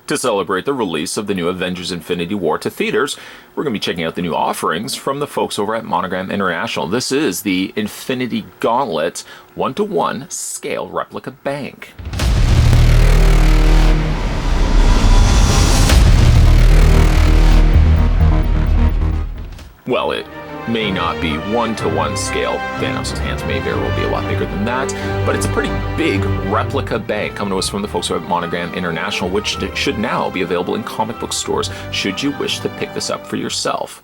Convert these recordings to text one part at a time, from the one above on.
To celebrate the release of the new Avengers Infinity War to theaters, we're going to be checking out the new offerings from the folks over at Monogram International. This is the Infinity Gauntlet 1-to-1 scale replica bank. Well, it may not be 1-to-1 scale. Thanos' hands may very well be a lot bigger than that, but it's a pretty big replica bank coming to us from the folks at Monogram International, which should now be available in comic book stores should you wish to pick this up for yourself.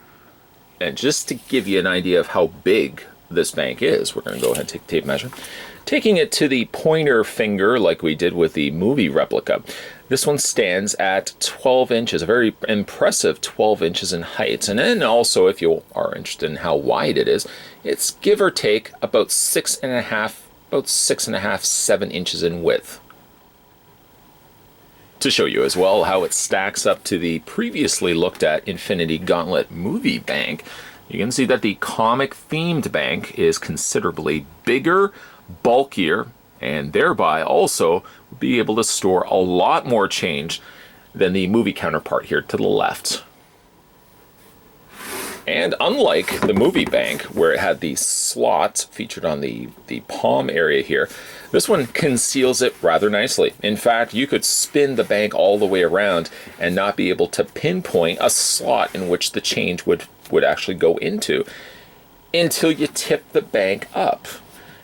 And just to give you an idea of how big this bank is, we're going to go ahead and take a tape measure. Taking it to the pointer finger like we did with the movie replica, this one stands at 12 inches, a very impressive 12 inches in height. And then also, if you are interested in how wide it is, it's give or take about 6.5, 7 inches in width. To show you as well how it stacks up to the previously looked at Infinity Gauntlet movie bank, you can see that the comic themed bank is considerably bigger, bulkier, and thereby also be able to store a lot more change than the movie counterpart here to the left. And unlike the movie bank, where it had the slot featured on the palm area here, this one conceals it rather nicely. In fact, you could spin the bank all the way around and not be able to pinpoint a slot in which the change would actually go into until you tip the bank up.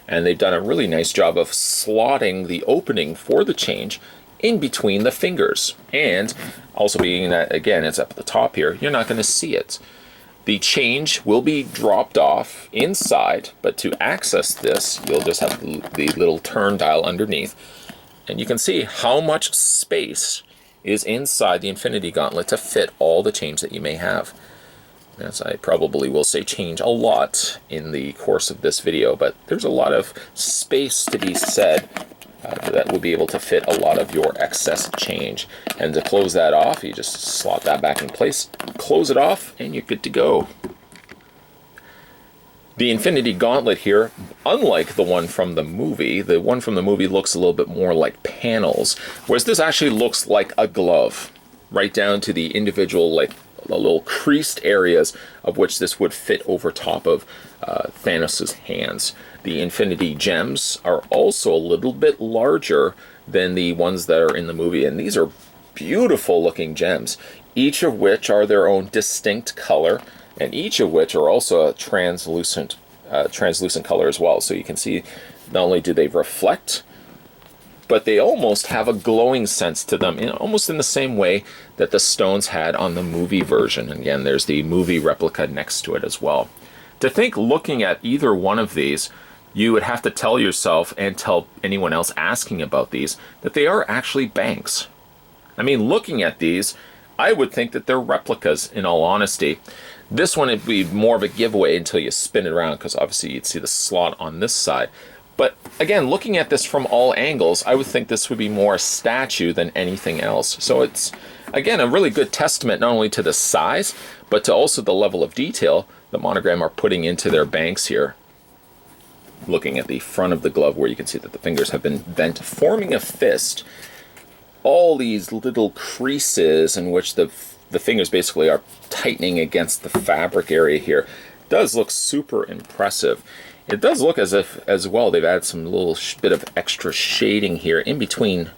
And they've done a really nice job of slotting the opening for the change in between the fingers. And also being that, again, it's up at the top here, you're not going to see it. The change will be dropped off inside, but to access this, you'll just have the little turn dial underneath. And you can see how much space is inside the Infinity Gauntlet to fit all the change that you may have. As I probably will say change a lot in the course of this video, but there's a lot of space to be said that will be able to fit a lot of your excess change. And to close that off, you just slot that back in place, close it off, and you're good to go. The Infinity Gauntlet here, unlike the one from the movie looks a little bit more like panels, whereas this actually looks like a glove, right down to the individual, like, the little creased areas of which this would fit over top of Thanos' hands. The Infinity Gems are also a little bit larger than the ones that are in the movie, and these are beautiful looking gems, each of which are their own distinct color, and each of which are also a translucent color as well. So you can see not only do they reflect, but they almost have a glowing sense to them, almost in the same way that the stones had on the movie version. And again, there's the movie replica next to it as well. To think, looking at either one of these, you would have to tell yourself and tell anyone else asking about these that they are actually banks. I mean, looking at these, I would think that they're replicas, in all honesty. This one would be more of a giveaway until you spin it around, because obviously you'd see the slot on this side. But again, looking at this from all angles, I would think this would be more a statue than anything else. So it's, again, a really good testament not only to the size, but to also the level of detail that Monogram are putting into their banks here. Looking at the front of the glove, where you can see that the fingers have been bent, forming a fist. All these little creases in which the fingers basically are tightening against the fabric area here does look super impressive. It does look as if, as well, they've added some little bit of extra shading here in between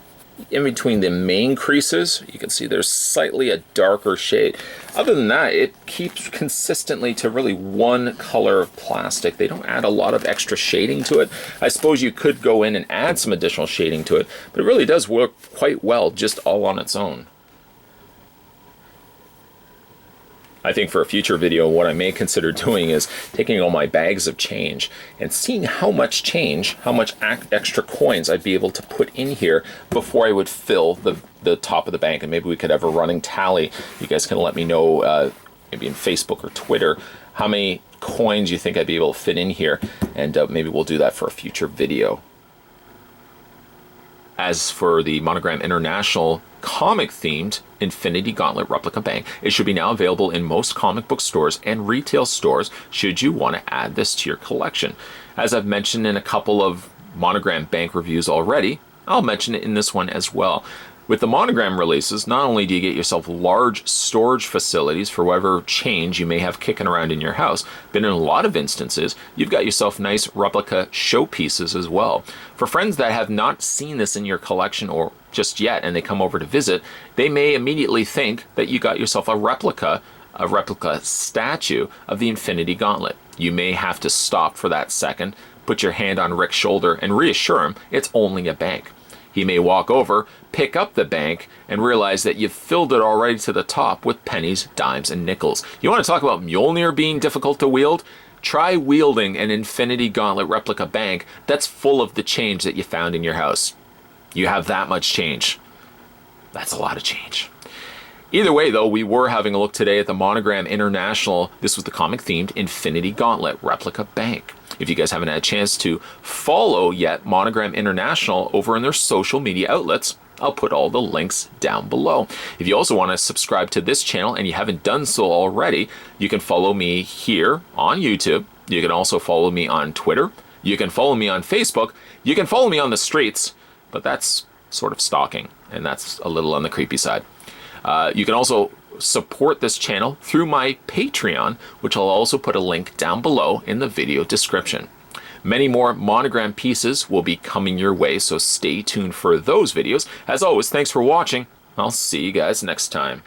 the main creases. You can see there's slightly a darker shade. Other than that, it keeps consistently to really one color of plastic. They don't add a lot of extra shading to it. I suppose you could go in and add some additional shading to it, but it really does work quite well just all on its own. I think for a future video, what I may consider doing is taking all my bags of change and seeing how much change, how much extra coins I'd be able to put in here before I would fill the top of the bank. And maybe we could have a running tally. You guys can let me know, maybe in Facebook or Twitter, how many coins you think I'd be able to fit in here. And maybe we'll do that for a future video. As for the Monogram International comic-themed Infinity Gauntlet replica bank, it should be now available in most comic book stores and retail stores should you want to add this to your collection. As I've mentioned in a couple of Monogram bank reviews already, I'll mention it in this one as well. With the Monogram releases, not only do you get yourself large storage facilities for whatever change you may have kicking around in your house, but in a lot of instances, you've got yourself nice replica showpieces as well. For friends that have not seen this in your collection or just yet, and they come over to visit, they may immediately think that you got yourself a replica statue of the Infinity Gauntlet. You may have to stop for that second, put your hand on Rick's shoulder, and reassure him it's only a bank. He may walk over, pick up the bank, and realize that you've filled it already to the top with pennies, dimes, and nickels. You want to talk about Mjolnir being difficult to wield? Try wielding an Infinity Gauntlet replica bank that's full of the change that you found in your house. You have that much change. That's a lot of change. Either way, though, we were having a look today at the Monogram International. This was the comic-themed Infinity Gauntlet replica bank. If you guys haven't had a chance to follow yet Monogram International over in their social media outlets, I'll put all the links down below. If you also want to subscribe to this channel and you haven't done so already, you can follow me here on YouTube. You can also follow me on Twitter. You can follow me on Facebook. You can follow me on the streets, but that's sort of stalking, and that's a little on the creepy side. You can also support this channel through my Patreon, which I'll also put a link down below in the video description. Many more Monogram pieces will be coming your way, so stay tuned for those videos. As always, thanks for watching. I'll see you guys next time.